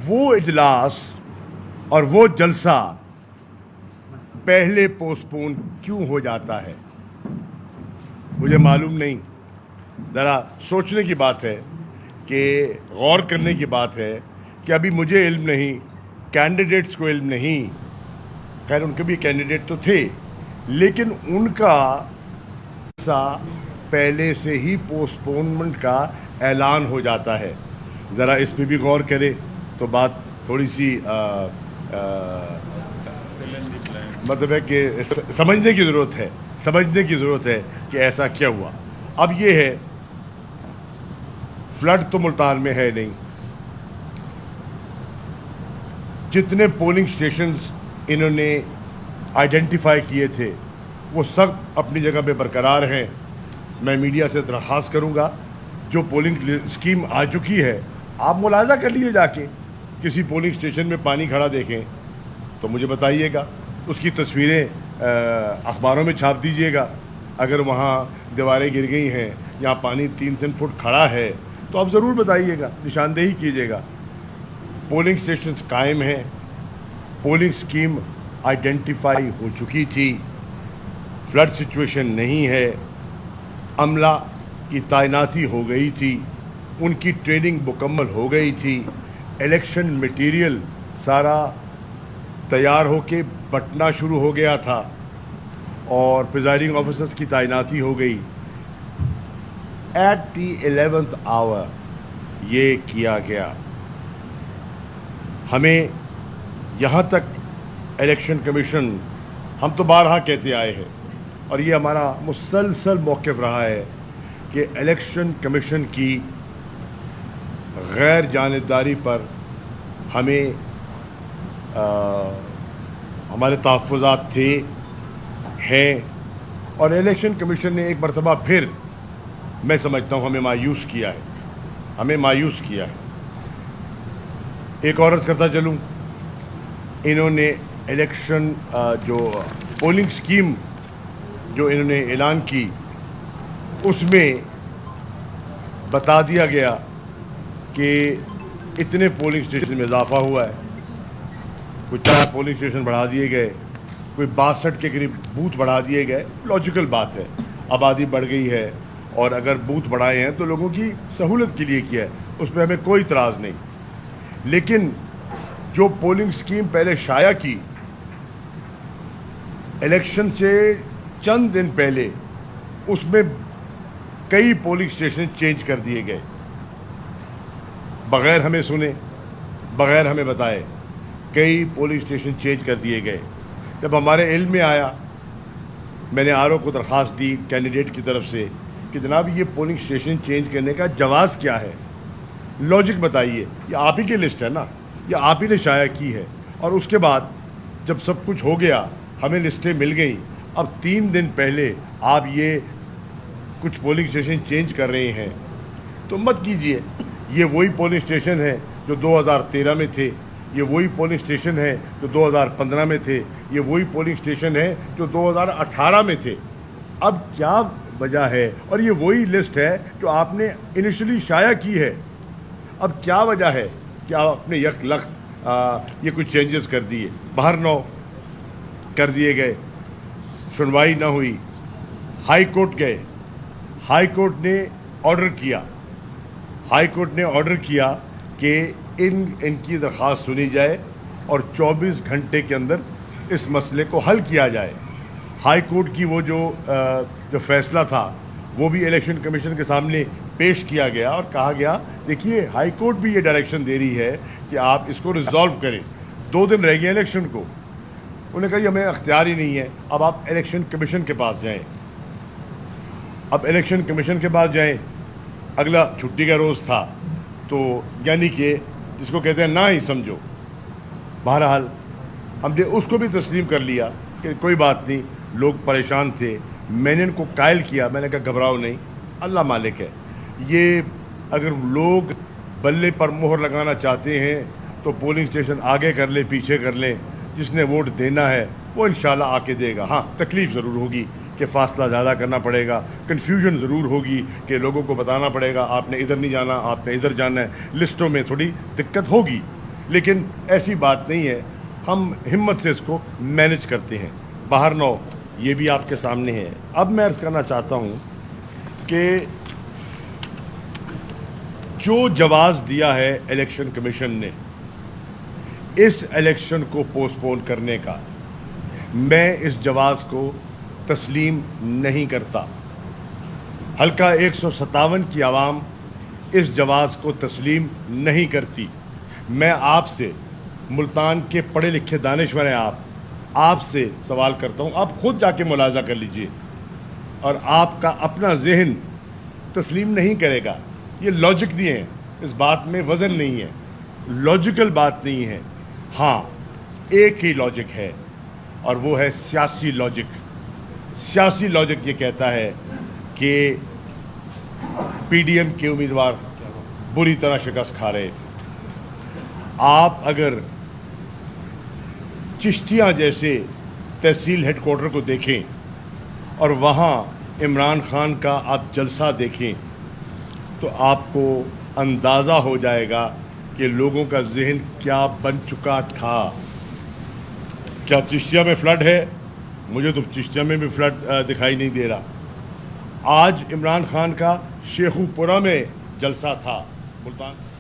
وہ اجلاس اور وہ جلسہ پہلے پوسٹ پون کیوں ہو جاتا ہے مجھے معلوم نہیں. ذرا سوچنے کی بات ہے کہ غور کرنے کی بات ہے کہ ابھی مجھے علم نہیں, کینڈیڈیٹس کو علم نہیں. خیر ان کے بھی کینڈیڈیٹ تو تھے, لیکن ان کا پہلے سے ہی پوسٹ پونمنٹ کا اعلان ہو جاتا ہے. ذرا اس پہ بھی غور کرے تو بات تھوڑی سی مطلب ہے کہ سمجھنے کی ضرورت ہے کہ ایسا کیا ہوا. اب یہ ہے, فلڈ تو ملتان میں ہے نہیں. جتنے پولنگ سٹیشنز انہوں نے آئیڈینٹیفائی کیے تھے وہ سب اپنی جگہ پہ برقرار ہیں. میں میڈیا سے درخواست کروں گا, جو پولنگ اسکیم آ چکی ہے آپ ملاحظہ کر لیجیے, جا کے کسی پولنگ اسٹیشن میں پانی کھڑا دیکھیں تو مجھے بتائیے گا, اس کی تصویریں اخباروں میں چھاپ دیجیے گا. اگر وہاں دیواریں گر گئی ہیں یا پانی 3-3 فٹ کھڑا ہے تو آپ ضرور بتائیے گا, نشاندہی کیجیے گا. پولنگ اسٹیشنز قائم ہیں, پولنگ اسکیم آئیڈینٹیفائی ہو چکی تھی, فلڈ سچویشن نہیں ہے, عملہ کی تعیناتی ہو گئی تھی, ان کی ٹریننگ مکمل ہو گئی تھی, الیکشن میٹیریل سارا تیار ہو کے بٹنا شروع ہو گیا تھا, اور پریزائڈنگ آفیسرز کی تعیناتی ہو گئی. ایٹ دی 11th آور یہ کیا گیا. ہمیں یہاں تک الیکشن کمیشن, ہم تو بارہا کہتے آئے ہیں اور یہ ہمارا مسلسل موقف رہا ہے کہ الیکشن کمیشن کی غیر جانبداری پر ہمیں ہمارے تحفظات تھے, ہیں, اور الیکشن کمیشن نے ایک مرتبہ پھر میں سمجھتا ہوں ہمیں مایوس کیا ہے. ایک عورت کرتا چلوں, انہوں نے الیکشن جو پولنگ اسکیم جو انہوں نے اعلان کی اس میں بتا دیا گیا کہ اتنے پولنگ اسٹیشن میں اضافہ ہوا ہے. کوئی 4 پولنگ اسٹیشن بڑھا دیے گئے, کوئی 62 کے قریب بوتھ بڑھا دیے گئے. لاجیکل بات ہے, آبادی بڑھ گئی ہے اور اگر بوتھ بڑھائے ہیں تو لوگوں کی سہولت کے لیے کیا ہے, اس پہ ہمیں کوئی اعتراض نہیں. لیکن جو پولنگ اسکیم پہلے شائع کی الیکشن سے چند دن پہلے, اس میں کئی پولنگ اسٹیشن چینج کر دیے گئے بغیر ہمیں سنے, بغیر ہمیں بتائے. کئی پولنگ اسٹیشن چینج کر دیے گئے. جب ہمارے علم میں آیا, میں نے RO کو درخواست دی کینڈیڈیٹ کی طرف سے کہ جناب یہ پولنگ اسٹیشن چینج کرنے کا جواز کیا ہے, لاجک بتائیے. یہ آپ ہی کی لسٹ ہے نا, یہ آپ ہی نے شائع کی ہے. اور اس کے بعد جب سب کچھ ہو گیا, ہمیں لسٹیں مل گئیں, اب 3 دن پہلے آپ یہ کچھ پولنگ اسٹیشن چینج کر رہے ہیں تو مت کیجئے. یہ وہی پولنگ اسٹیشن ہے جو 2013 میں تھے, یہ وہی پولنگ اسٹیشن ہے جو 2015 میں تھے, یہ وہی پولنگ اسٹیشن ہے جو 2018 میں تھے. اب کیا وجہ ہے, اور یہ وہی لسٹ ہے جو آپ نے انیشلی شائع کی ہے, اب کیا وجہ ہے کہ آپ نے یک لخت یہ کچھ چینجز کر دیے؟ باہر 9 کر دیے گئے, سنوائی نہ ہوئی, ہائی کورٹ گئے, ہائی کورٹ نے آرڈر کیا کہ ان کی درخواست سنی جائے اور 24 گھنٹے کے اندر اس مسئلے کو حل کیا جائے. ہائی کورٹ کی وہ جو فیصلہ تھا وہ بھی الیکشن کمیشن کے سامنے پیش کیا گیا اور کہا گیا دیکھیے ہائی کورٹ بھی یہ ڈائریکشن دے رہی ہے کہ آپ اس کو ریزالو کریں. 2 دن رہ گئے الیکشن کو. انہوں نے کہا یہ ہمیں اختیار ہی نہیں ہے, اب آپ الیکشن کمیشن کے پاس جائیں. اب الیکشن کمیشن کے پاس جائیں, اگلا چھٹی کا روز تھا, تو یعنی کہ جس کو کہتے ہیں نہ ہی سمجھو. بہرحال ہم نے اس کو بھی تسلیم کر لیا کہ کوئی بات نہیں, لوگ پریشان تھے. میں نے ان کو قائل کیا, میں نے کہا گھبراؤ نہیں, اللہ مالک ہے. یہ اگر لوگ بلے پر مہر لگانا چاہتے ہیں تو پولنگ اسٹیشن آگے کر لیں, پیچھے کر لیں, جس نے ووٹ دینا ہے وہ انشاءاللہ آ کے دے گا. ہاں تکلیف ضرور ہوگی کہ فاصلہ زیادہ کرنا پڑے گا, کنفیوژن ضرور ہوگی کہ لوگوں کو بتانا پڑے گا آپ نے ادھر نہیں جانا, آپ نے ادھر جانا ہے, لسٹوں میں تھوڑی دقت ہوگی, لیکن ایسی بات نہیں ہے, ہم ہمت سے اس کو مینج کرتے ہیں. باہر نو یہ بھی آپ کے سامنے ہے. اب میں عرض کرنا چاہتا ہوں کہ جو جواز دیا ہے الیکشن کمیشن نے اس الیکشن کو پوسٹ پون کرنے کا, میں اس جواز کو تسلیم نہیں کرتا. حلقہ 157 کی عوام اس جواز کو تسلیم نہیں کرتی. میں آپ سے, ملتان کے پڑھے لکھے دانشور ہیں آپ سے سوال کرتا ہوں, آپ خود جا کے ملاحظہ کر لیجئے, اور آپ کا اپنا ذہن تسلیم نہیں کرے گا. یہ لاجک نہیں ہے, اس بات میں وزن نہیں ہے, لاجیکل بات نہیں ہے. ہاں ایک ہی لاجک ہے, اور وہ ہے سیاسی لاجک. سیاسی لاجک یہ کہتا ہے کہ پی ڈی ایم کے امیدوار بری طرح شکست کھا رہے تھے. آپ اگر چشتیاں جیسے تحصیل ہیڈ کوارٹر کو دیکھیں اور وہاں عمران خان کا آپ جلسہ دیکھیں تو آپ کو اندازہ ہو جائے گا کہ لوگوں کا ذہن کیا بن چکا تھا. کیا چشتیہ میں فلڈ ہے؟ مجھے تو چشتیہ میں بھی فلڈ دکھائی نہیں دے رہا. آج عمران خان کا شیخو پورہ میں جلسہ تھا, ملتان